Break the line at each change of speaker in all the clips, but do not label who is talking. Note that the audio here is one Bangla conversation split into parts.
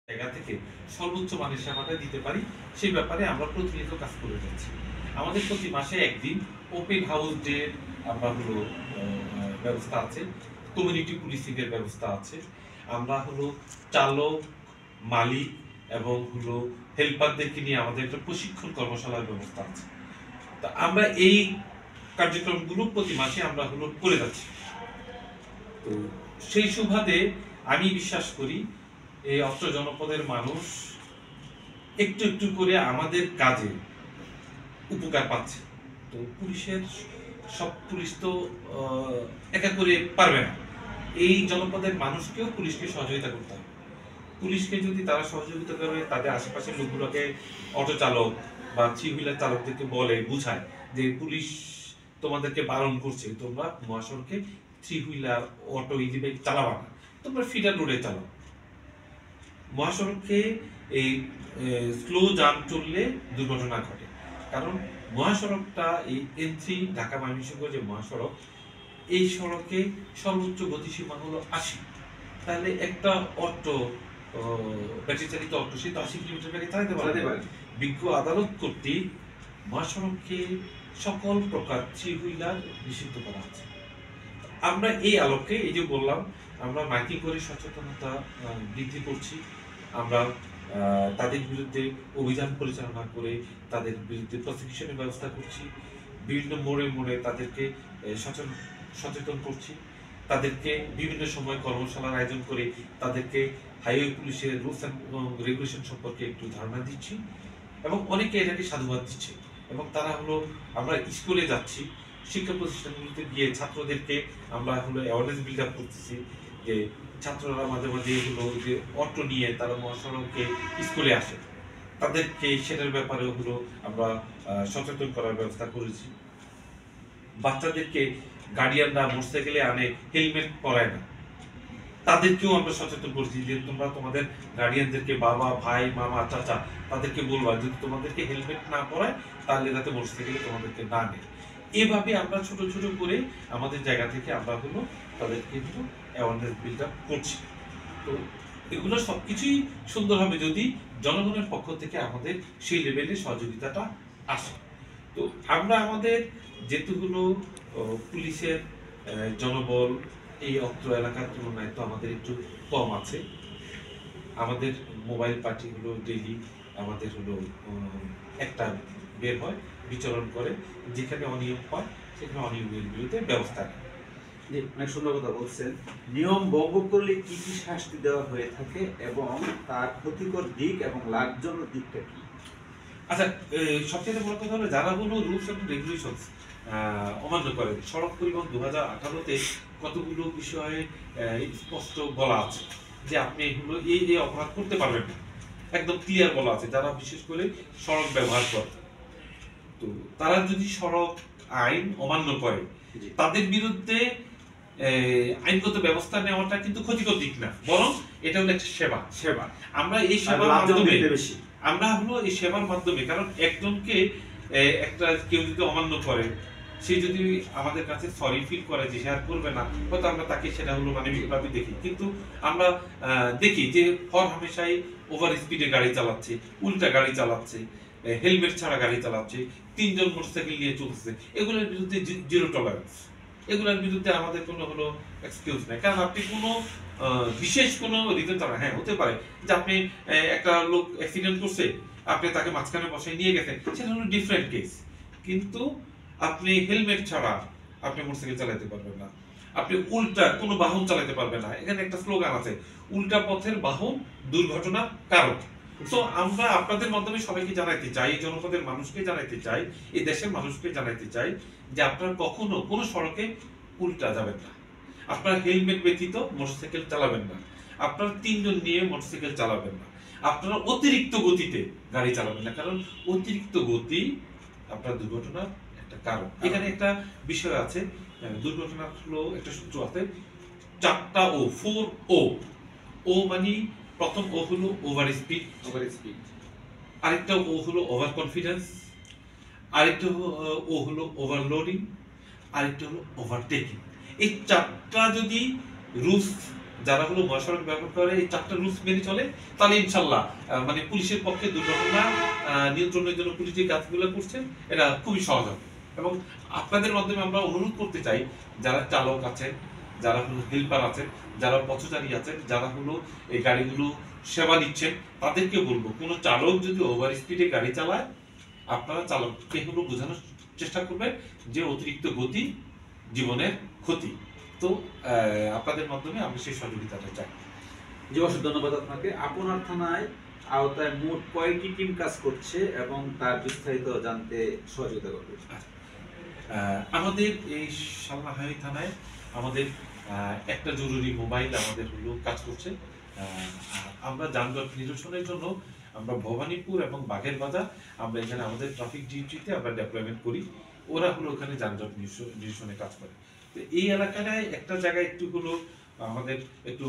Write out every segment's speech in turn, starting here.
জায়গা থেকে সর্বোচ্চ মানের সেবাটা দিতে পারি সেই ব্যাপারে আমরা প্রতিনিয়ত কাজ করে যাচ্ছি। আমাদের প্রতি মাসে একদিন ওপেন হাউস ডে আমরা ব্যবস্থা আছে, কমিউনিটি পুলিশিং এর ব্যবস্থা আছে। আমরা চালক, মালিক এবং হেল্পারদেরকে নিয়ে আমাদের একটা প্রশিক্ষণ কর্মশালার ব্যবস্থা আছে। তা আমরা এই কার্যক্রমগুলো প্রতি মাসে আমরা করে যাচ্ছি। তো সেই সুবাদে আমি বিশ্বাস করি এই অত্র জনপদের মানুষ একটু একটু করে আমাদের কাজে উপকার পাচ্ছে। তো সব পুলিশ তো একা করে পারবে না। এই জনপদের মানুষকেও পুলিশকে সহযোগিতা করতে হবে। পুলিশকে যদি তারা সহযোগিতা করে, তাদের আশেপাশের লোকগুলোকে, অটো চালক বা থ্রি হুইলার চালকদেরকে বলে বুঝায় যে পুলিশ তোমাদেরকে বারণ করছে, তোমরা মহাসড়কে three wheeler, auto, easy bike চালাবা না, তোমরা ফিডার রোডে চালাও। মহাসড়কে এই স্লো জাম চললে দুর্ঘটনা ঘটে, কারণ মহাসড়কটা এই N3 ঢাকা ময়মনসিংহ যে মহাসড়ক, এই সড়কে সর্বোচ্চ গতিসীমা 80। তাহলে একটা অটো, ব্যাটারি চালিত অটো, সে তো 80 কিলোমিটার বেগে চালাতে পারে। বিজ্ঞ আদালত কর্তৃক মহাসড়ককে সকল প্রকার থ্রি হুইলার নিষিদ্ধ করা আছে। আমরা এই আলোকে, এই যে বললাম, আমরা মাইকিং করে সচেতনতা বৃদ্ধি করছি। আমরা তাদের বিরুদ্ধে অভিযান পরিচালনা করে তাদের বিরুদ্ধে প্রসিকিউশনের ব্যবস্থা করছি। বিভিন্ন মোড়ে মোড়ে তাদেরকে সচেতন করছি। তাদেরকে বিভিন্ন সময় কর্মশালার আয়োজন করে তাদেরকে হাইওয়ে পুলিশের রুলস অ্যান্ড রেগুলেশন সম্পর্কে একটু ধারণা দিচ্ছি, এবং অনেকে এটাকে সাধুবাদ দিচ্ছে। এবং তারা আমরা স্কুলে যাচ্ছি, শিক্ষা প্রতিষ্ঠানগুলোতে গিয়ে ছাত্রদেরকে আমরা অ্যাওয়ারনেস বিল্ড আপ করতেছি যে ছাত্ররা মাঝে মাঝে যে অটো নিয়ে তারা মহাসড়কে স্কুলে আসে, তাদেরকে সেটার ব্যাপারে আমরা সচেতন করার ব্যবস্থা করেছি। বাচ্চাদেরকে গার্ডিয়ানরা মোটরসাইকেলে আনে, হেলমেট পরায় না, তাদেরকেও আমরা সচেতন করছি যে তোমরা তোমাদের গার্ডিয়ানদেরকে, বাবা, ভাই, মামা, চাচা, তাদেরকে বলবা যদি তোমাদেরকে হেলমেট না পরায় তাহলে যাতে মোটরসাইকেলে তোমাদেরকে না নেয়। এভাবে আমরা ছোট ছোট করে আমাদের জায়গা থেকে আমরা তাদেরকে অ্যাওয়ারনেস বিল্ড আপ করছি। তো এগুলো সবকিছুই সুন্দর হবে যদি জনগণের পক্ষ থেকে আমাদের সেই লেভেলে সহযোগিতাটা আসে। তো আমরা আমাদের যেহেতু পুলিশের জনবল এই অত্র এলাকার তুলনায় তো আমাদের একটু কম আছে। আমাদের মোবাইল পার্টিগুলো ডেইলি আমাদের একটা বের হয়, বিচরণ করে, যেখানে অনিয়ম হয় সেখানে অনিয়মের বিরুদ্ধে ব্যবস্থা নেয়।
অনেক সুন্দর কথা বলছেন। নিয়ম ভঙ্গ করলে কি কি শাস্তি দেওয়া হয়ে থাকে এবং তার ক্ষতিকর দিক এবং লাভজনক দিকটা কি?
আচ্ছা, সবচেয়ে বড় কথা হলো যারা রুলস এন্ড রেগুলেশনস অমান্য করে। সড়ক পরিবহন 2018-তে কতগুলো বিষয়ে স্পষ্ট বলা আছে যে আপনি এই অপরাধ করতে পারবেন না, একদম ক্লিয়ার বলা আছে। যারা বিশেষ করে সড়ক ব্যবহার করে, তো তারা যদি সড়ক আইন অমান্য করে, তাদের বিরুদ্ধে আইনগত ব্যবস্থা নেওয়াটা কিন্তু ক্ষতিকর দিক না, বরং এটা একটা সেবা। আমরা এই সেবার মাধ্যমে এই সেবার মাধ্যমে, কারণ একজনকে কেউ যদি অমান্য করে, সে যদি আমাদের কাছে সরি ফিল করে যে সে আর করবে না, হয়তো আমরা তাকে সেটা মানবিকভাবে দেখি। কিন্তু আমরা দেখি যে হামেশাই ওভার স্পিডে গাড়ি চালাচ্ছে, উল্টা গাড়ি চালাচ্ছে, হেলমেট ছাড়া গাড়ি চালাচ্ছে, 3 জন মোটরসাইকেল নিয়ে চলছে, এগুলোর বিরুদ্ধে জিরো টলারেন্স। এগুলোর বিরুদ্ধে আমাদের কোনো এক্সকিউজ নাই। কারণ আপনি বিশেষ রিজন ছাড়া, হ্যাঁ হতে পারে যে আপনি একটা লোক অ্যাক্সিডেন্ট করছে, আপনি তাকে মাঝখানে বসায় নিয়ে গেছেন, সেটা ডিফারেন্ট কেস। কিন্তু আপনি হেলমেট ছাড়া আপনি মোটরসাইকেল চালাতে পারবেন না, আপনি উল্টা কোনো বাহন চালাতে পারবেন না। এখানে একটা স্লোগান আছে, উল্টা পথের বাহন দুর্ঘটনার কারণ। তো আমরা আপনাদের মাধ্যমে সবাইকে জানাইতে চাই, এই জনপদের মানুষকে জানাইতে চাই, এই দেশের মানুষকে জানাইতে চাই যে আপনারা কখনো কোনো সড়কে উল্টা যাবেন না, আপনারা হেলমেট ব্যতীত মোটরসাইকেল চালাবেন না, আপনারা 3 জন নিয়ে মোটরসাইকেল চালাবেন না, আপনারা অতিরিক্ত গতিতে গাড়ি চালাবেন না, কারণ অতিরিক্ত গতি আপনার দুর্ঘটনার একটা কারণ। এখানে একটা বিষয় আছে, দুর্ঘটনার একটা সূত্র আছে, 4টা ও, 4O। ও মানে প্রথম ও ওভার স্পিড, আরেকটা ও ওভার কনফিডেন্স, আরেকটা ও ওভারলোডিং, আরেকটা ওভারটেকিং। এই 4টা যদি রুলস যারা হলো মহাসড়ক ব্যবহার করে এই 4টা রুলস মেনে চলে, তাহলে ইনশাল্লাহ মানে পুলিশের পক্ষে দুর্ঘটনা নিয়ন্ত্রণের জন্য পুলিশ যে কাজগুলো করছেন এটা খুবই সহজ হবে। এবং আপনাদের মাধ্যমে আমরা অনুরোধ করতে চাই, যারা চালক আছেন, যারা হলো হেল্পার আছেন, যারা পথচারী আছেন, যারা হলো এই গাড়িগুলো সেবা নিচ্ছেন, তাদেরকে বলবো কোনো চালক যদি ওভার স্পিডে গাড়ি চালায়, আপনারা চালককে হলো বোঝানোর চেষ্টা করবেন যে অতিরিক্ত গতি জীবনের ক্ষতি। তো আপনাদের মাধ্যমে আমি সেই সহযোগিতাটা চাই।
জি, অসংখ্য ধন্যবাদ আপনাকে। আপনার থানায় আওতায় মোট কয়টি টিম কাজ করছে এবং তার বিস্তারিত জানতে সহযোগিতা করবে?
আমাদের এই সালনা হাই থানায় আমাদের একটা জরুরি মোবাইল আমাদের হলো কাজ করছে। আমরা যানজট নিরসনের জন্য আমরা ভবানীপুর এবং বাঘের বাজার আমরা এখানে আমাদের ট্রাফিক ডিউটিতে আমরা ডেপ্লয়মেন্ট করি, ওরা হলো ওখানে যানজট নিরসনে কাজ করে। তো এই এলাকায় একটা জায়গায় একটু হলো আমাদের একটু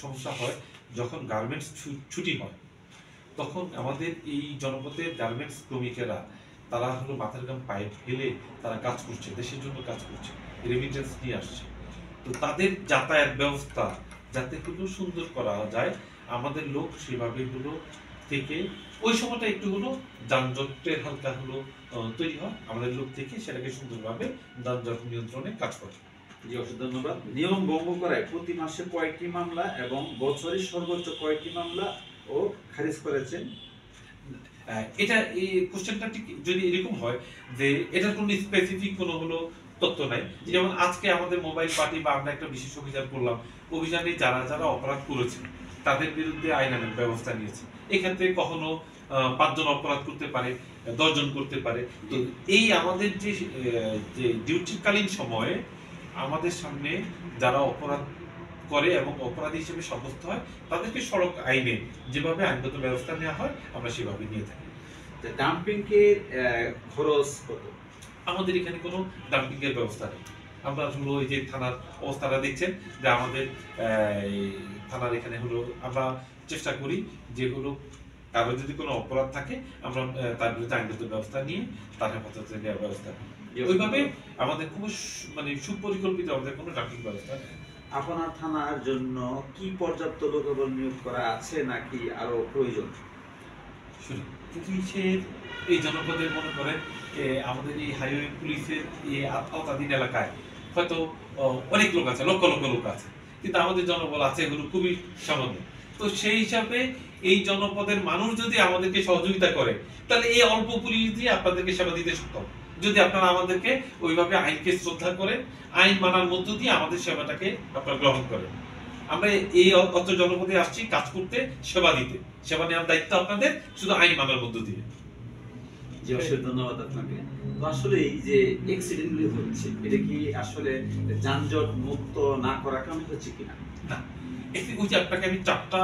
সমস্যা হয়, যখন গার্মেন্টস ছুটি হয় তখন আমাদের এই জনপদের গার্মেন্টস শ্রমিকেরা তারা হলো মাথার ঘাম পায়ে ফেলে তারা কাজ করছে, দেশের জন্য কাজ করছে, রেমিটেন্স নিয়ে আসছে। তো তাদের যাতায়াত ব্যবস্থা যাতে হলো সুন্দর করা যায়, আমাদের লোক সেভাবে হলো থেকে ওই সময়টা একটু হলো যানজটের হালকা হলো তৈরি হয়, আমাদের লোক থেকে সেটাকে সুন্দরভাবে যানজট নিয়ন্ত্রণে কাজ করে।
জি, অসংখ্য ধন্যবাদ। নিয়ম ভঙ্গ করায় প্রতি মাসে কয়টি মামলা এবং বছরে সর্বোচ্চ কয়টি মামলা ও খারিজ করেছেন?
এটা এই কোশ্চেনটা ঠিক যদি এরকম হয় যে এটার কোনো স্পেসিফিক কোনো হলো তথ্য নাই, যেমন আজকে আমাদের মোবাইল পার্টি বা আমরা একটা বিশেষ অভিযান করলাম, অভিযানে যারা যারা অপরাধ করেছে তাদের বিরুদ্ধে আইনানুগ ব্যবস্থা নিয়েছে। এক্ষেত্রে কখনো 5 জন অপরাধ করতে পারে, 10 জন করতে পারে। তো এই আমাদের যে ডিউটিকালীন সময়ে আমাদের সামনে যারা অপরাধ করে এবং অপরাধী হিসেবে সাব্যস্ত হয় তাদেরকে সড়ক আইনে যেভাবে আইনগত ব্যবস্থা নেওয়া হয় আমরা সেভাবে নিয়ে থাকি।
ডাম্পিং এর খরচ কত?
আমাদের এখানে কোনো ডাম্পিং এর ব্যবস্থা নেই। আমরা হলো এই যে থানার অবস্থাটা দেখছেন যে আমাদের থানার এখানে হলো আমরা চেষ্টা করি যে হলো কারো যদি কোনো অপরাধ থাকে আমরা তার বিরুদ্ধে আইনগত ব্যবস্থা নিয়ে তার হেফাজতে নেওয়ার ব্যবস্থা করি। ওইভাবে আমাদের খুব মানে সুপরিকল্পিত আমাদের কোনো ডাম্পিং ব্যবস্থা নেই।
আপনার থানার জন্য কি পর্যাপ্ত লোকবল নিয়োগ করা আছে নাকি আরো প্রয়োজন?
শুনুন, পুলিশের এই জনপদের মনে করেন আমাদের এই হাইওয়ে পুলিশের এই আওতাধীন এলাকায় হয়তো অনেক লোক আছে, লক্ষ লক্ষ লোক আছে, কিন্তু আমাদের জনবল আছে এগুলো খুবই সামান্য। তো সেই হিসাবে এই জনপদের মানুষ যদি আমাদেরকে সহযোগিতা করে তাহলে এই অল্প পুলিশ দিয়ে আপনাদেরকে সেবা দিতে সক্ষম, যদি আপনারা আমাদেরকে ওইভাবে আইনকে শ্রদ্ধা করেন, আইন মানার মধ্য দিয়ে আমাদের সেবাটাকে আপনারা গ্রহণ করেন। আমরা এই অত জনপদে আসছি কাজ করতে, সেবা দিতে, সেবা নেওয়ার দায়িত্ব আপনাদের, শুধু আইন মানার মধ্য দিয়ে।
জি, অসংখ্য ধন্যবাদ আপনাকে। তো আসলে এই যে অ্যাক্সিডেন্ট গুলো হচ্ছে এটা কি আসলে যানজট মুক্ত না করার কারণে হচ্ছে কিনা?
না, একটি ওই যে আপনাকে আমি 4টা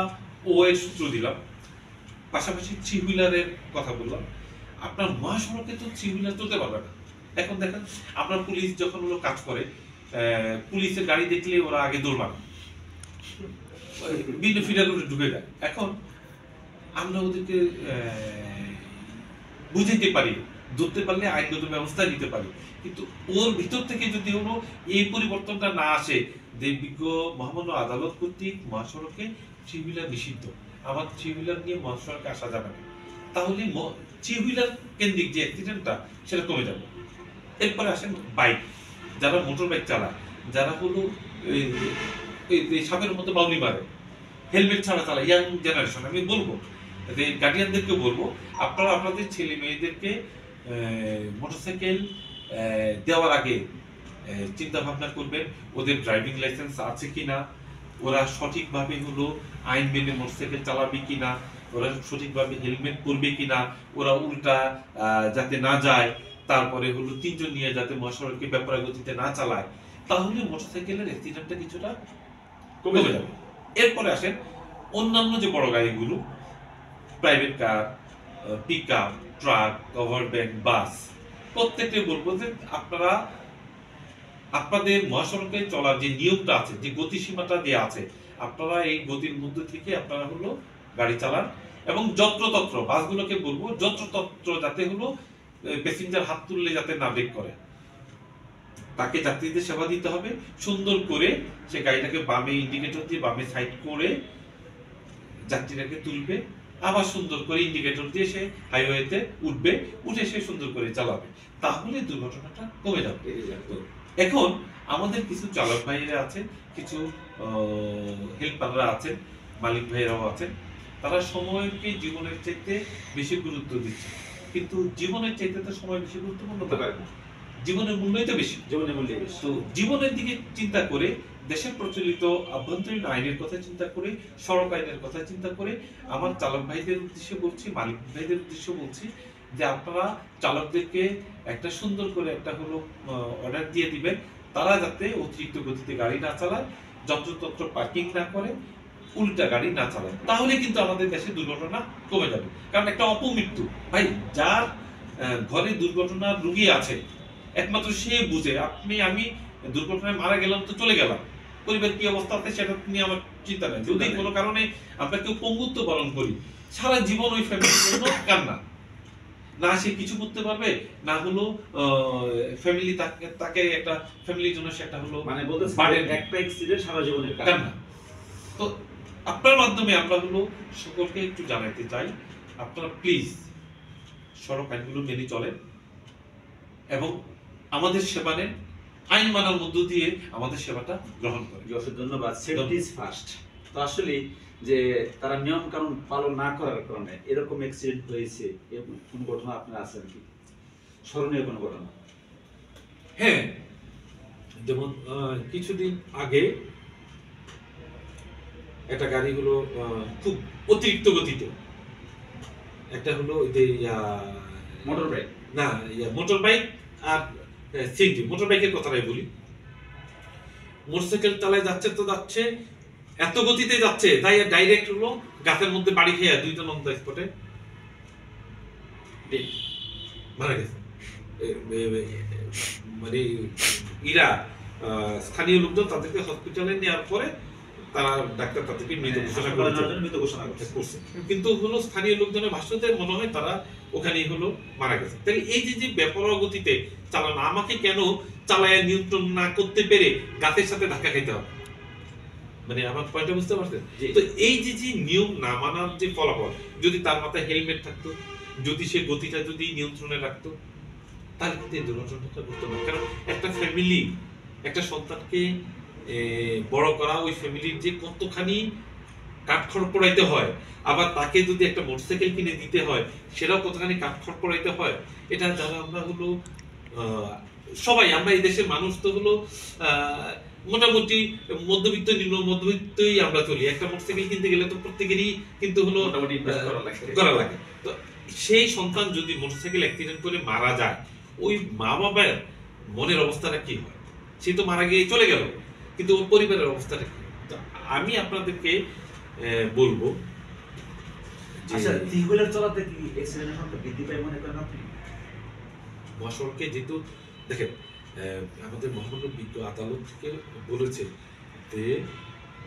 ও এর সূত্র দিলাম, পাশাপাশি 3 হুইলারের কথা বললাম। আপনার মহাসড়কে তো 3 হুইলার চলতে পারবে না। এখন দেখেন আমরা পুলিশ যখন হলো কাজ করে, পুলিশের গাড়ি দেখলে ওরা আগে দৌড় মারে, বিভিন্ন ফিডার ঢুকে যায়। এখন আমরা ওদেরকে বুঝাইতে পারি, ধরতে পারলে আইনগত ব্যবস্থা নিতে পারি, কিন্তু ওর ভিতর থেকে যদি হলো এই পরিবর্তনটা না আসে যে বিজ্ঞ মহামান্য আদালত কর্তৃক মহাসড়কে 3 হুইলার নিষিদ্ধ, আমার 3 হুইলার নিয়ে মহাসড়কে আসা যাবে না, তাহলে 3 হুইলার কেন্দ্রিক যে অ্যাক্সিডেন্টটা সেটা কমে যাবে। এরপরে আসেন বাইক, যারা মোটর বাইক চালায়, যারা হলো এই সাপের মতো বাউলি মারে, হেলমেট ছাড়া চালায়, ইয়াং জেনারেশন, আমি বলবো গার্ডিয়ানদেরকে বলবো আপনারা আপনাদের ছেলে মেয়েদেরকে মোটরসাইকেল দেওয়ার আগে চিন্তা ভাবনা করবেন ওদের ড্রাইভিং লাইসেন্স আছে কিনা, ওরা সঠিকভাবে হলো আইন মেনে মোটরসাইকেল চালাবে কিনা, ওরা সঠিকভাবে হেলমেট পরবে কিনা, ওরা উল্টা যাতে না যায়, তারপরে হলো 3 জন নিয়ে যাতে মহাসড়কে ব্যাপারে গতিতে না চালায়, তাহলে মোটরসাইকেলের অ্যাক্সিডেন্টটা কিছুটা কমে যাবে। এরপরে আসেন অন্যান্য যে বড় গাড়িগুলো, private car, pickup, truck, cover van, bus, প্রত্যেককে বলবো যে আপনারা আপনাদের মহাসড়কে চলার যে নিয়মটা আছে, যে গতিসীমাটা দেওয়া আছে, আপনারা এই গতির মধ্যে থেকে আপনারা হলো গাড়ি চালান। এবং যত্রতত্র বাসগুলোকে বলবো যত্রতত্র যাতে হলো প্যাসেঞ্জার হাত তুললে যাতে না ব্রেক করে, তাকে যাত্রীদের সেবা দিতে হবে, সুন্দর করে সে গাড়িটাকে বামে ইন্ডিকেটর দিয়ে বামে সাইড করে যাত্রীটাকে তুলবে, আবার সুন্দর করে ইন্ডিকেটর দিয়ে সে হাইওয়েতে উঠবে, উঠে সে সুন্দর করে চালাবে, তাহলে দুর্ঘটনাটা কমে যাবে। এখন আমাদের কিছু চালক ভাইয়েরা আছেন, কিছু হেল্পাররা আছেন, মালিক ভাইয়েরাও আছেন, তারা সময়কে জীবনের চাইতে বেশি গুরুত্ব দিচ্ছে, কিন্তু জীবনের চাইতে তো সময় বেশি গুরুত্বপূর্ণ হতে পারে না, জীবনের মূল্যই তো বেশি।
জীবনের মূল্য বেশি।
তো জীবনের দিকে চিন্তা করে, দেশের প্রচলিত আভ্যন্তরীণ আইনের কথা চিন্তা করে, সড়ক আইনের কথা চিন্তা করে আমার চালক ভাইদের উদ্দেশ্যে বলছি, মালিক ভাইদের উদ্দেশ্যে বলছি যে আপনারা চালকদেরকে একটা সুন্দর করে একটা হলো অর্ডার দিয়ে দিবেন, তারা যাতে অতিরিক্ত গতিতে গাড়ি না চালায়, যত্রতত্র পার্কিং না করে, উল্টা গাড়ি না চালায়, তাহলে কিন্তু আমাদের দেশে দুর্ঘটনা কমে যাবে। কারণ একটা অপমৃত্যু ভাই, যার ঘরে দুর্ঘটনার রোগী আছে একমাত্র সে বুঝে। আমি দুর্ঘটনায় মারা গেলাম তো চলে গেলাম, পরিবার কি অবস্থা আছে সেটা নিয়ে আমার চিন্তা নেই। যদি কোনো কারণে আমরা কেউ পঙ্গুত্ব বরণ করি, সারা জীবন ওই ফ্যামিলির জন্য কান্না, না সে কিছু করতে পারবে, না হলো ফ্যামিলি তাকে একটা ফ্যামিলির জন্য সে একটা হলো
মানে বলতে একটা অ্যাক্সিডেন্ট সারা জীবনের
কান্না। তো আপনার মাধ্যমে আমরা হলো সকলকে একটু জানাতে চাই, আপনারা প্লিজ সড়ক আইনগুলো মেনে চলেন এবং আমাদের সেবা নেন, আইন মানার মধ্য দিয়ে আমাদের সেবাটা গ্রহণ করে।
ধন্যবাদ। Safety is first. তো আসলে যে তারা নিয়ম কানুন পালন না করার কারণে এরকম অ্যাক্সিডেন্ট হয়েছে, এরকম কোন ঘটনা আপনার আছে নাকি, স্মরণীয় কোনো ঘটনা?
হ্যাঁ, যেমন কিছুদিন আগে একটা গাড়ি হলো খুব অতিরিক্ত গতিতে, একটা হলো যে
মোটর বাইক,
না মোটর বাইক আর সিএনজি, মোটর বাইকের কথাটাই বলি, মোটরসাইকেল চালায় যাচ্ছে তো যাচ্ছে, এত গতিতে যাচ্ছে তাই ডাইরেক্ট হলো গাছের মধ্যে বাড়ি খেয়ে দুইটা নন দ্য স্পটে মারা গেছে। মানে ইরা স্থানীয় লোকজন তাদেরকে হসপিটালে নেওয়ার পরে তারা ডাক্তার তাদেরকে মৃত ঘোষণা করছে, কিন্তু হলো স্থানীয় লোকজনের ভাষ্যতে মনে হয় তারা ওখানেই হলো মারা গেছে। তাহলে এই যে বেপরোয়া গতিতে চালানো, আমাকে কেন চালায় নিয়ন্ত্রণ না করতে পেরে গাছের সাথে ধাক্কা খেতে হবে? মানে আমার পয়েন্টটা বুঝতে পারছেন? তো এই যে নিয়ম না মানার যে ফলাফল, যদি তার মাথায় হেলমেট থাকতো, যদি সে গতিটা যদি নিয়ন্ত্রণে রাখতো, তাহলে কিন্তু এই দুর্ঘটনাটা ঘটতো না। কারণ একটা ফ্যামিলি, একটা সন্তানকে বড় করা, ওই ফ্যামিলির যে কতখানি কাঠখড় পোড়াইতে হয়, আবার তাকে যদি একটা মোটরসাইকেল কিনে দিতে হয় সেটাও কতখানি কাঠখড় পোড়াইতে হয়, এটা যারা আমরা হলো সবাই, আমরা এই দেশের মানুষ তো হলো মোটামুটি মধ্যবিত্ত নিম্ন মধ্যবিত্তই আমরা চলি। একটা মোটরসাইকেল কিনতে গেলে তো প্রত্যেকেরই কিন্তু হলো করা লাগে। তো সেই সন্তান যদি মোটরসাইকেল অ্যাক্সিডেন্ট করে মারা যায়, ওই মা বাবার মনের অবস্থাটা কি হয়? সে তো মারা গিয়ে চলে গেল, কিন্তু ওর পরিবারের অবস্থাটা কি? তো আমি আপনাদেরকে বলবো,
আচ্ছা, থ্রি হুইলার চালাতে কি অ্যাক্সিডেন্টের সংখ্যা বৃদ্ধি পায় মনে করেন আপনি?
মহাসড়কে যেহেতু দেখেন, আমাদের মহামান্য বিজ্ঞ আদালত থেকে বলেছে যে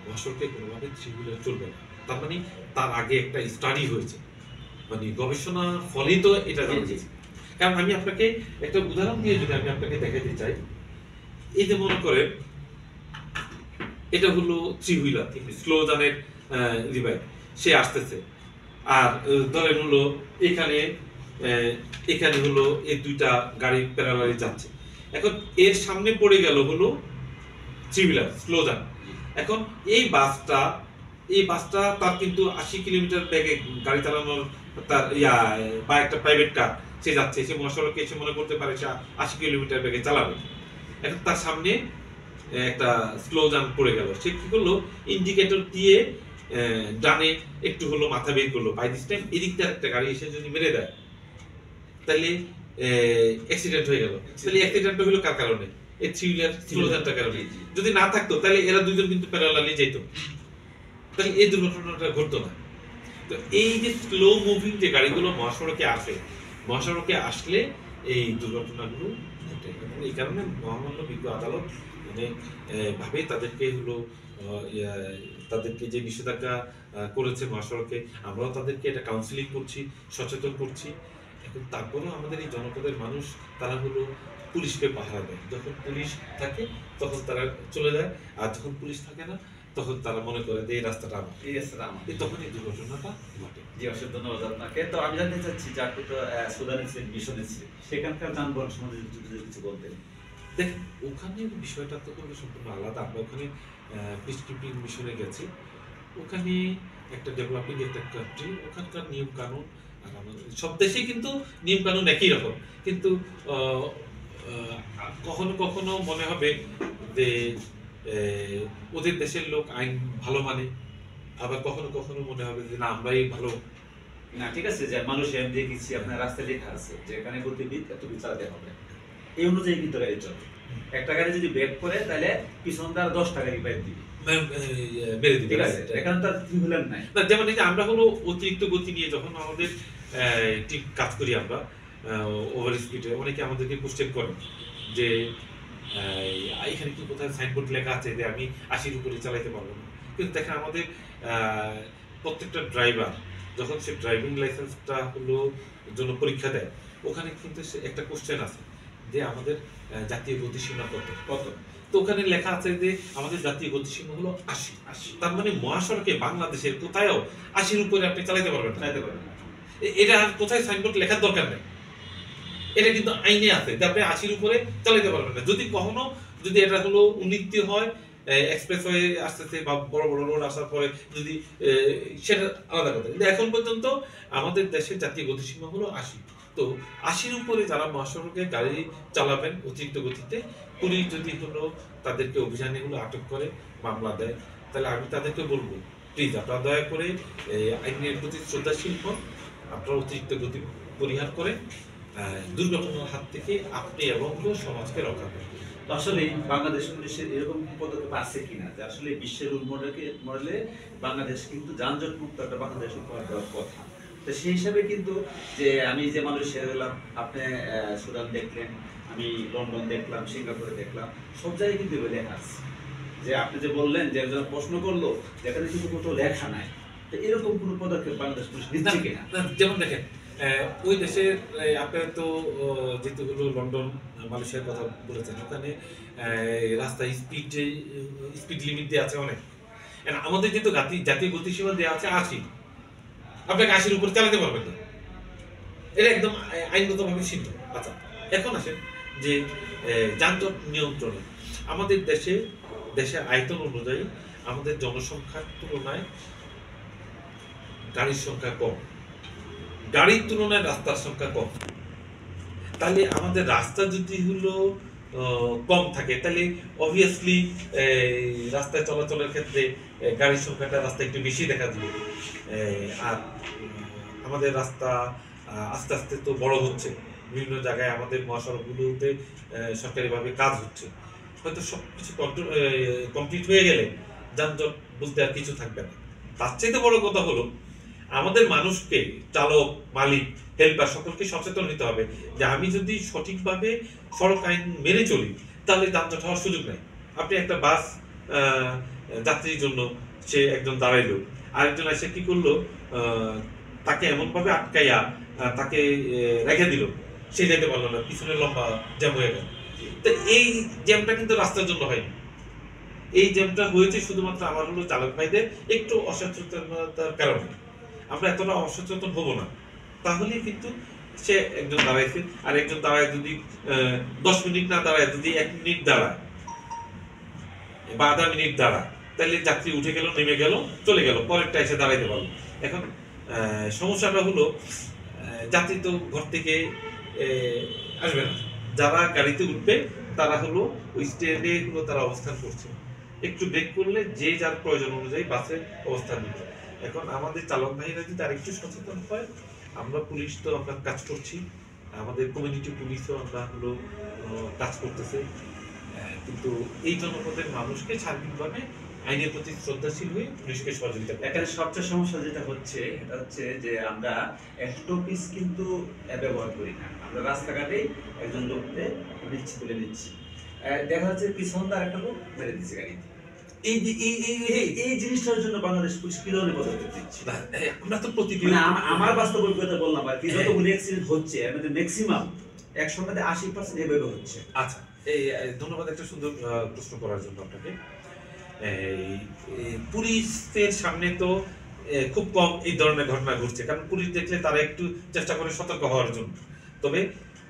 মহাসড়কে কোনোভাবে থ্রি হুইলার চলবে না। তার মানে তার আগে একটা স্টাডি হয়েছে, মানে গবেষণার ফলেই তো এটা জানা গেছে। কারণ আমি আপনাকে একটা উদাহরণ দিয়ে যদি আমি আপনাকে দেখাতে চাই, এই যে মনে করেন এটা হলো থ্রি হুইলার, স্লো জানের রিবাইক, সে আসতেছে, আর ধরেন হলো এখানে হলো এই দুইটা গাড়ি প্যারালালি যাচ্ছে, এখন এর সামনে পড়ে গেল হলো থ্রি হুইলার স্লো জান। এখন এই বাসটা তার কিন্তু 80 কিলোমিটার বেগে গাড়ি চালানোর তার বা একটা প্রাইভেট কার সে যাচ্ছে, সে মহাসড়কে এসে মনে করতে পারে সে 80 কিলোমিটার বেগে চালাবে। এখন তার সামনে একটা স্লো জান পড়ে গেল, সে কি করলো, ইন্ডিকেটর দিয়ে ডানে একটু হলো মাথা বের করলো, বাই দিস টাইম এদিক দিয়ে একটা গাড়ি এসে যদি মেরে দেয় তাহলে অ্যাক্সিডেন্ট হয়ে গেল। তাহলে অ্যাক্সিডেন্টটা হলো কার কারণে? এই থ্রি হুইলার স্লো জানটার কারণে। যদি না থাকতো তাহলে এরা দুজন কিন্তু প্যারালালি যেত, তাহলে এই দুর্ঘটনাটা ঘটতো না। তো এই যে স্লো মুভিং যে গাড়িগুলো মহাসড়কে আসলে এই দুর্ঘটনাগুলো ঘটে, এবং এই কারণে মহামান্য বিজ্ঞ আদালত মানে ভাবে তাদেরকে হলো তাদেরকে যে নিষেধাজ্ঞা করেছে মহাসড়কে, আমরাও তাদেরকে এটা কাউন্সিলিং করছি, সচেতন করছি, এখন তারপরেও আমাদের এই জনপদের মানুষ তারা হলো পুলিশকে পাহারা দেয়। যখন পুলিশ থাকে তখন তারা চলে যায়, আর যখন পুলিশ থাকে না তখন তারা মনে করে যে এই রাস্তাটা আমার,
এই রাস্তাটা আমার।
তখন এই দুর্ঘটনাটা ঘটে।
জি, অসংখ্য ধন্যবাদ আপনাকে। তো আমি জানতে চাচ্ছি যে আপনি তো সুদানে ছিলেন, মিশনে ছিলেন, সেখানকার যানবাহন সম্বন্ধে যদি কিছু বলতেন।
দেখেন ওখানে বিষয়টা তো কোনো সম্পূর্ণ আলাদা। আমরা ওখানে পিসকিপিং মিশনে গেছি, ওখানে একটা ডেভেলপিং একটা কান্ট্রি, ওখানকার নিয়ম কানুন আর আমাদের সব দেশেই কিন্তু নিয়ম কানুন একই রকম, কিন্তু আহ, কখনো কখনো মনে হবে যে ওদের দেশের লোক আইন ভালো মানে, আবার কখনো কখনো মনে হবে যে না আমরাই ভালো।
না ঠিক আছে, যে মানুষ আমি দেখেছি আপনার রাস্তায় লেখা আছে যে এখানে গতিবিধ এত চালাতে হবে, এই অনুযায়ী কিন্তু গাড়ি চলে। একটা গাড়ি যদি ব্রেক করে তাহলে পিছন তার 10 টাকা রিপাইট দিবে,
মেরে দিবে,
ঠিক আছে। এখানে তার ত্রিহুলার নাই
না। যেমন এই যে আমরা হলো অতিরিক্ত গতি নিয়ে যখন আমাদের টিম কাজ করি, আমরা ওভার স্পিডে অনেকে আমাদেরকে কোশ্চেন করে যে এখানে কি কোথায় সাইনবোর্ড লেখা আছে যে আমি 80-র উপরে চালাইতে পারবো না। কিন্তু দেখেন আমাদের প্রত্যেকটা ড্রাইভার যখন সে ড্রাইভিং লাইসেন্সটা হলো জন্য পরীক্ষা দেয়, ওখানে কিন্তু একটা কোশ্চেন আছে যে আমাদের জাতীয় গতিসীমা কত কত। তো ওখানে লেখা আছে যে আমাদের জাতীয় গতিসীমা হলো 80। তার মানে মহাসড়কে বাংলাদেশের কোথায়ও 80-র উপরে আপনি চালাইতে পারবেন না। এটা আর কোথায় সাইনবোর্ড লেখার দরকার নেই, এটা কিন্তু আইনে আছে যে আপনি 80-র উপরে চালাইতে পারবেন না। যদি কখনো যদি এটা হলো উন্নতি হয়, এক্সপ্রেস হয়ে আসতেছে বা বড় বড় রোড আসার পরে যদি সেটা আলাদা কথা, কিন্তু এখন পর্যন্ত আমাদের দেশের জাতীয় গতিসীমা হলো 80। তো 80-র উপরে যারা মহাসড়কে গাড়ি চালাবেন অতিরিক্ত গতিতে, পুলিশ যদি হলো তাদেরকে অভিযানে হলো আটক করে মামলা দেয়, তাহলে আমি তাদেরকে বলবো প্লিজ আপনারা দয়া করে আইনের প্রতি শ্রদ্ধাশীল হন, আপনারা অতিরিক্ত গতি পরিহার করে দুর্ঘটনার হাত থেকে আপনি এবং সমাজকে রক্ষা করেন।
তো আসলে বাংলাদেশ পুলিশের এরকম পদক্ষেপ আছে কিনা যে আসলে বিশ্বের রোল মডেলে বাংলাদেশ কিন্তু যানজট মুক্ত একটা বাংলাদেশ উপহার দেওয়ার কথা। তো সেই হিসাবে কিন্তু যে আমি যে মানুষ সেরে গেলাম, আপনি সুদান দেখলেন, আমি লন্ডন দেখলাম, সিঙ্গাপুরে দেখলাম, সব জায়গায় কিন্তু লেখা আছে। যে আপনি যে বললেন যে একজন প্রশ্ন করলো যেখানে কিন্তু কোথাও লেখা নাই, তো এরকম কোনো পদক্ষেপ বাংলাদেশ পুলিশ নিচ্ছে কিনা?
যেমন দেখেন ওই দেশের আপনার তো যেহেতু হলো লন্ডন মালয়েশিয়ার কথা বলেছেন, ওখানে রাস্তায় স্পিড লিমিট দেওয়া আছে অনেক। আমাদের যেহেতু জাতীয় গতিসীমা দেওয়া আছে 80, আপনাকে 80-র উপরে চালাতে পারবেন না, এটা একদম আইনগতভাবে সিদ্ধ। আচ্ছা, এখন আসেন যে যানজট নিয়ন্ত্রণে আমাদের দেশের আয়তন অনুযায়ী আমাদের জনসংখ্যার তুলনায় গাড়ির সংখ্যা কম, গাড়ির তুলনায় রাস্তার সংখ্যা কম। তাহলে আমাদের রাস্তা যদি হলো কম থাকে, তাহলে অবভিয়াসলি রাস্তায় চলাচলের ক্ষেত্রে গাড়ির সংখ্যাটা রাস্তায় একটু বেশি দেখা যাবে। আর আমাদের রাস্তা আস্তে আস্তে তো বড় হচ্ছে, বিভিন্ন জায়গায় আমাদের মহাসড়কগুলোতে সরকারিভাবে কাজ হচ্ছে, হয়তো সব কিছু কমপ্লিট হয়ে গেলে যানজট বলতে আর কিছু থাকবে না। তার চাইতে বড় কথা হলো আমাদের মানুষকে, চালক, মালিক, হেল্পার সকলকে সচেতন হতে হবে যে আমি যদি সঠিকভাবে সড়ক আইন মেনে চলি তাহলে যানজট হওয়ার সুযোগ নাই। আপনি একটা বাস যাত্রীর জন্য সে একজন দাঁড়াইলো, আরেকজন এসে কি করলো, তাকে এমনভাবে আটকাইয়া তাকে রেখে দিল, সে যেতে পারলো না, পিছনে লম্বা জ্যাম হয়ে গেল। তো এই জ্যামটা কিন্তু রাস্তার জন্য হয়নি, এই জ্যামটা হয়েছে শুধুমাত্র আমার হলো চালক ভাইদের একটু অসচেতনতার কারণে। আমরা এতটা অসচেতন হব না, তাহলে কিন্তু সে একজন দাঁড়াইছে আর একজন দাঁড়ায় যদি 10 মিনিট না দাঁড়ায়, যদি 1 মিনিট দাঁড়ায় বা আধা মিনিট দাঁড়ায়, তাহলে যাত্রী উঠে গেল, নেমে গেল, চলে গেল, পরেরটা এসে দাঁড়াইতে পারলো। এখন সমস্যাটা হলো যাত্রী তো ঘর থেকে আসবে না, যারা গাড়িতে উঠবে তারা হলো ওই স্ট্যান্ডে হলো তারা অবস্থান করছে, একটু ব্রেক করলে যে যার প্রয়োজন অনুযায়ী বাসে অবস্থান নিচ্ছে। এখন আমাদের চালক ভাইরা যদি আর একটু সচেতন হয়, আমরা পুলিশ তো আমরা কাজ করছি, আমাদের কমিউনিটি পুলিশও আমরা হলো কাজ করতেছে, কিন্তু এই জনপদের মানুষকে সার্বিকভাবে আইনের প্রতি শ্রদ্ধাশীল হয়ে পুলিশকে সহযোগিতা করে।
এখানে সবচেয়ে সমস্যা যেটা হচ্ছে এটা হচ্ছে যে আমরা স্টপিস কিন্তু ব্যবহার করি না, আমরা রাস্তাঘাটে একজন লোককে নিচ্ছি তুলে নিচ্ছি, দেখা যাচ্ছে পিছন আর একটা লোক মেরে দিচ্ছে গাড়িতে, এই যে এই জিনিসটার জন্য বাংলাদেশ পুলিশ কি ধরনের পদক্ষেপ নিচ্ছে?
না, আমরা তো প্রতিদিন
মানে আমার বাস্তব অভিজ্ঞতা বললাম আর কি, যতগুলি অ্যাক্সিডেন্ট হচ্ছে আমাদের ম্যাক্সিমাম 100 80% এভাবে হচ্ছে।
আচ্ছা, ধন্যবাদ একটা সুন্দর প্রশ্ন করার জন্য আপনাকে। পুলিশের সামনে তো খুব কম এই ধরনের ঘটনা ঘটছে, কারণ পুলিশ দেখলে তারা একটু চেষ্টা করে সতর্ক হওয়ার জন্য। তবে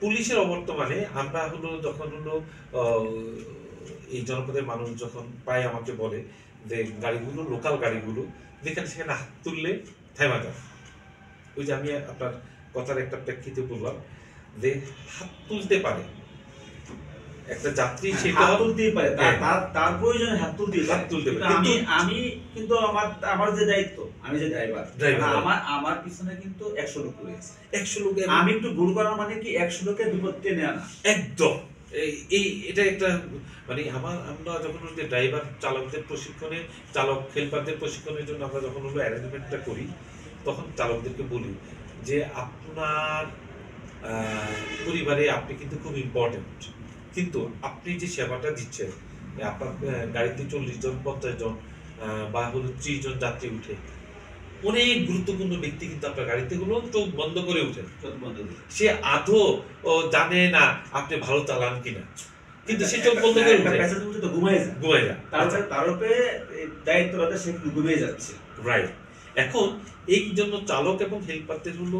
পুলিশের অবর্তমানে আমরা হলো যখন হলো এই জনপদের মানুষ যখন প্রায় আমাকে বলে যে গাড়িগুলো, লোকাল গাড়িগুলো যেখানে সেখানে হাত তুললে থেমা যায়। ওই যে আমি আপনার কথার একটা প্রেক্ষিতে বললাম যে হাত তুলতে পারে একটা যাত্রী, সেটা
হাত তুলতেই পারে, তার প্রয়োজনে হাত তুলতেই
হাত তুলতে পারে।
আমি কিন্তু আমার যে দায়িত্ব, আমি যে ড্রাইভার, আমার পিছনে কিন্তু 100 লোক রয়েছে।
100 লোক,
আমি একটু ভুল করার মানে কি 100 লোকের বিপদ টেনে আনা
একদম। এটা একটা মানে আমরা যখন হচ্ছে ড্রাইভার চালকদের প্রশিক্ষণে, চালক হেল্পারদের প্রশিক্ষণের জন্য আমরা যখন হলো অ্যারেঞ্জমেন্টটা করি, তখন চালকদেরকে বলি যে আপনার পরিবারে আপনি কিন্তু খুব ইম্পর্টেন্ট, কিন্তু আপনি যে সেবাটা দিচ্ছেন, আপনার গাড়িতে 40 জন 50 জন বা হলো 30 জন যাত্রী উঠে, অনেক গুরুত্বপূর্ণ ব্যক্তি কিন্তু আপনার গাড়িতে গুলো চোখ বন্ধ করে উঠে, সে আদৌ জানে না আপনি ভালো চালান কিনা, কিন্তু সে চোখ বন্ধ করে উঠে
তো ঘুমায় যায়। তার উপরে দায়িত্বটা সে ঘুমিয়ে যাচ্ছে।
রাইট। এখন এই জন্য চালক এবং হেল্পারদের হলো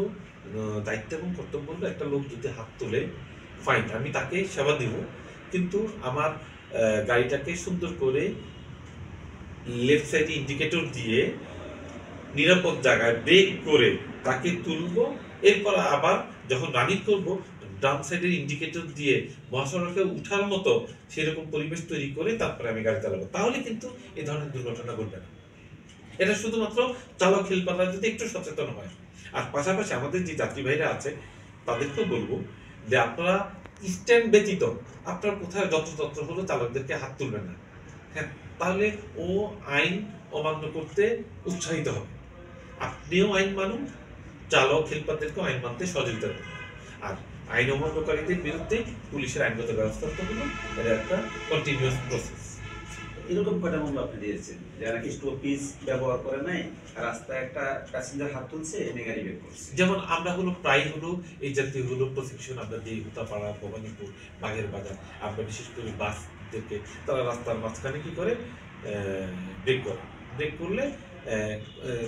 দায়িত্ব এবং কর্তব্য হলো, একটা লোক যদি হাত তোলে ফাইন, আমি তাকে সেবা দিব, কিন্তু আমার গাড়িটাকে সুন্দর করে লেফট সাইডে ইন্ডিকেটর দিয়ে নিরাপদ জায়গায় ব্রেক করে তাকে তুলবো, এরপর আবার যখন রানিং করবো ডান সাইডের ইন্ডিকেটর দিয়ে মহাসড়কে উঠার মতো সেরকম পরিবেশ তৈরি করে তারপরে আমি গাড়ি চালাবো, তাহলে কিন্তু এই ধরনের দুর্ঘটনা ঘটবে না। এটা শুধুমাত্র চালক হেল্পাররা যদি একটু সচেতন হয়। আর পাশাপাশি আমাদের যে যাত্রী ভাইরা আছে তাদেরকেও বলবো যে আপনারা স্ট্যান্ড ব্যতীত আপনার কোথায় যত্রতত্র হলো চালকদেরকে হাত তুলবেন না। হ্যাঁ, তাহলে ও আইন অমান্য করতে উৎসাহিত হবে। আপনিও আইন মানুন, চালক হেল্পারদেরকেও আইন মানতে সহযোগিতা করুন। আর আইন অমান্যকারীদের বিরুদ্ধে পুলিশের আইনগত ব্যবস্থা হলো, এটা একটা কন্টিনিউয়াস প্রসেস।
এরকম কয়টা মামলা আপনি দিয়েছেন যারা কি স্টপিস ব্যবহার করে নাই, রাস্তায় একটা প্যাসেঞ্জার হাত তুলছে, এনে গাড়ি বের করছে?
যেমন আমরা হলো প্রায় হলো এই জাতীয় হলো প্রশিক্ষণ আমরা দিই হুতাপাড়া, ভবানীপুর, বাঘের বাজার। আমরা বিশেষ করে বাসদেরকে তারা রাস্তার মাঝখানে কি করে ব্রেক করে, ব্রেক করলে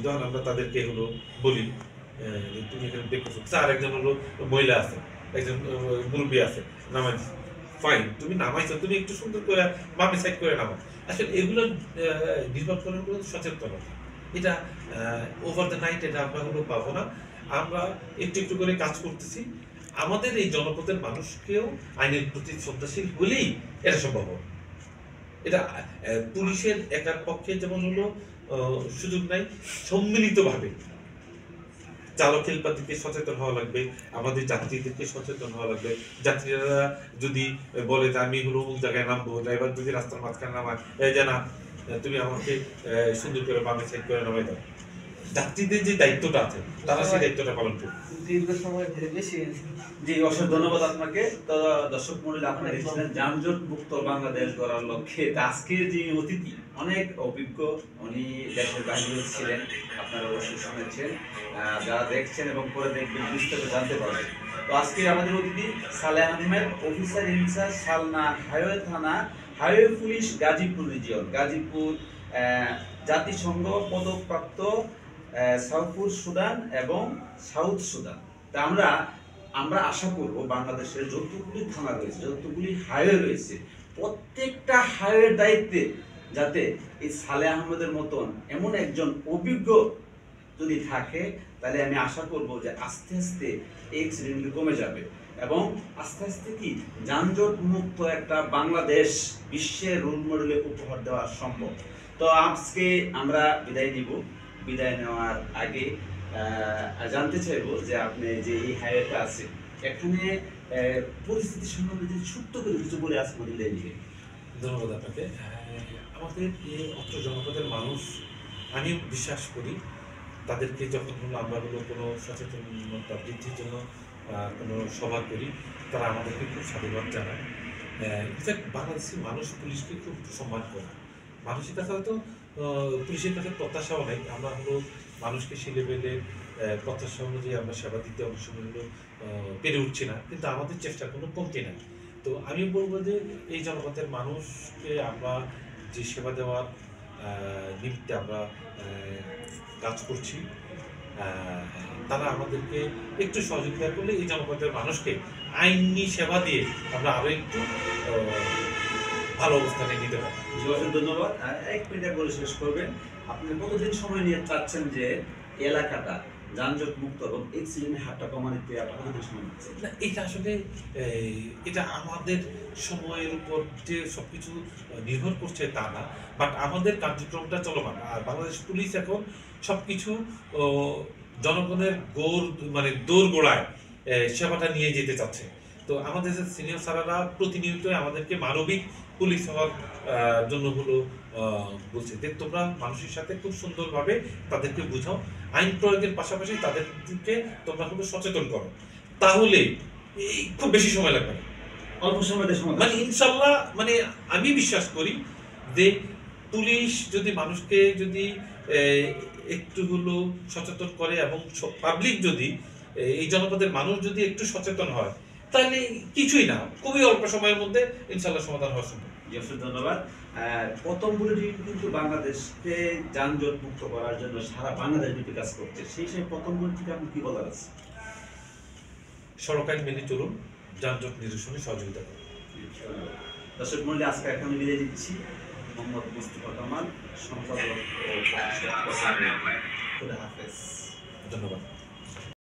যখন আমরা তাদেরকে হলো বলি তুমি এখানে ব্রেক করছো, আর একজন হলো মহিলা আছে, একজন মুরব্বী আছে, নামাই ফাইন, তুমি নামাইছো, তুমি একটু সুন্দর করে বামে সাইড করে নামাও। আসলে এগুলো নির্ভর করে সচেতনতা। এটা ওভার দ্য নাইট এটা আমরা হলো পাবো না, আমরা একটু একটু করে কাজ করতেছি। আমাদের এই জনপদের মানুষকেও আইনের প্রতি শ্রদ্ধাশীল হলেই এটা সম্ভব হবে। এটা পুলিশের একার পক্ষে যেমন হলো সুযোগ নাই, সম্মিলিতভাবে চালক হেল্পারদেরকে সচেতন হওয়া লাগবে, আমাদের যাত্রীদেরকে সচেতন হওয়া লাগবে। যাত্রীরা যদি বলে যে আমি হলো অমুক জায়গায় নামবো, ড্রাইভার যদি রাস্তার মাঝখানে নামায় যে না তুমি আমাকে সুন্দর করে বামে সাইড করে নামাই দাও, যাত্রীদের যে দায়িত্বটা আছে তারা সেই দায়িত্বটা পালন করবে।
দীর্ঘ সময় ধরে বেশি। জি, অসংখ্য ধন্যবাদ আপনাকে। তো দর্শক মণ্ডলী, আপনারা দেখছিলেন যানজট মুক্ত বাংলাদেশ গড়ার লক্ষ্যে। আজকের যে অতিথি অনেক অভিজ্ঞ, উনি দেশের বাইরে ছিলেন, আপনারা অবশ্যই শুনেছেন, যারা দেখছেন এবং পরে দেখবেন বিস্তারিত জানতে পারবেন। তো আজকে আমাদের অতিথি Saleh Ahmed, officer in charge Shalna highway থানা, highway police, Gazipur region, Gazipur জাতিসংঘ পদকপ্রাপ্ত সাউথপুর সুদান এবং সাউথ সুদান। তা আমরা আশা করব বাংলাদেশের যতগুলি থানা রয়েছে, যতগুলি হাইওয়ে রয়েছে, প্রত্যেকটা হাইওয়ের দায়িত্বে যাতে এই সালেহ আহমেদের মতন এমন একজন অভিজ্ঞ যদি থাকে, তাহলে আমি আশা করব যে আস্তে আস্তে এই অ্যাক্সিডেন্টগুলি কমে যাবে এবং আস্তে আস্তে কি যানজট মুক্ত একটা বাংলাদেশ বিশ্বের রোল মডেলে উপহার দেওয়া সম্ভব। তো আজকে আমরা বিদায় নিব। বিদায় নেওয়ার আগে জানতে চাইবো যে আপনি যে এই হাইওয়েটা আছে, এখানে পরিস্থিতি সম্বন্ধে যে ছোট্ট করে কিছু বলে আছে আমাদের বিদায় নিবে।
ধন্যবাদ আপনাকে। আমাদের এই অত্র জনপদের মানুষ, আমি বিশ্বাস করি তাদেরকে যখন হলো আমরা হলো কোনো সচেতনতা বৃদ্ধির জন্য কোনো সভা করি, তারা আমাদেরকে খুব সাধুবাদ জানায়। ইনফ্যাক্ট বাংলাদেশের মানুষ পুলিশকে খুব সম্মান করে, মানুষের কাছে হয়তো পুলিশের কাছে প্রত্যাশাও নেই, আমরা হলো মানুষকে সে লেভেলে প্রত্যাশা অনুযায়ী আমরা সেবা দিতে অনেক সময় হলো পেরে উঠছি না, কিন্তু আমাদের চেষ্টার কোনো কমতি নাই। তো আমি বলবো যে এই জনপথের মানুষকে আমরা যে সেবা দেওয়ার নিমিত্তে আমরা কাজ করছি, তারা আমাদেরকে একটু সহযোগিতা করলে এই জনপদের মানুষকে আইনি সেবা দিয়ে আমরা আরো একটু ভালো অবস্থানে নিতে পারি।
ধন্যবাদ। এক মিনিট বলে শেষ করবেন, আপনি কতদিন সময় নিয়ে চাচ্ছেন যে এলাকাটা যানজট মুক্ত এবং অ্যাক্সিডেন্টের হারটা কমাতে আপনারা কতদিন সময় নিচ্ছেন?
না, এটা আসলে এটা আমাদের সময়ের উপর যে সবকিছু নির্ভর করছে তা না, বাট আমাদের কার্যক্রমটা চলমান। আর বাংলাদেশ পুলিশ এখন সবকিছু জনগণের দৌড় গোড়ায় সেবাটা নিয়ে যেতে চাচ্ছে। তো আমাদের সিনিয়র স্যারেরা প্রতিনিয়ত আমাদেরকে মানবিক পুলিশ হওয়ার জন্য হলো বলছে যে তোমরা মানুষের সাথে খুব সুন্দরভাবে তাদেরকে বুঝাও, আইন প্রয়োগের পাশাপাশি তাদেরকে তোমরা হলো সচেতন করো, তাহলে খুব বেশি সময় লাগবে না,
অল্প সময়ের সময়
মানে ইনশাল্লাহ। মানে আমি বিশ্বাস করি যে পুলিশ যদি মানুষকে যদি একটু হলো সচেতন করে এবং পাবলিক যদি এই জনপদের মানুষ যদি একটু সচেতন হয়, তাহলে কিছুই না, খুবই অল্প সময়ের মধ্যে ইনশাল্লাহ সমাধান হওয়া সম্ভব।
ধন্যবাদ। প্রথম বুলেটিন কিন্তু বাংলাদেশকে যানজট মুক্ত করার জন্য সারা বাংলাদেশ ব্যাপী কাজ করছে, সেই হিসেবে প্রথম বুলেটিনে আপনি কি বলার আছে?
সড়ক আইন মেনে চলুন, যানজট নিরসনে সহযোগিতা করুন।
দর্শক মন্ডলী, আজকে এখানে বিদায় দিচ্ছি। মোহাম্মদ মুস্তফা কামাল, সম্পাদক ও হাফেজ। ধন্যবাদ।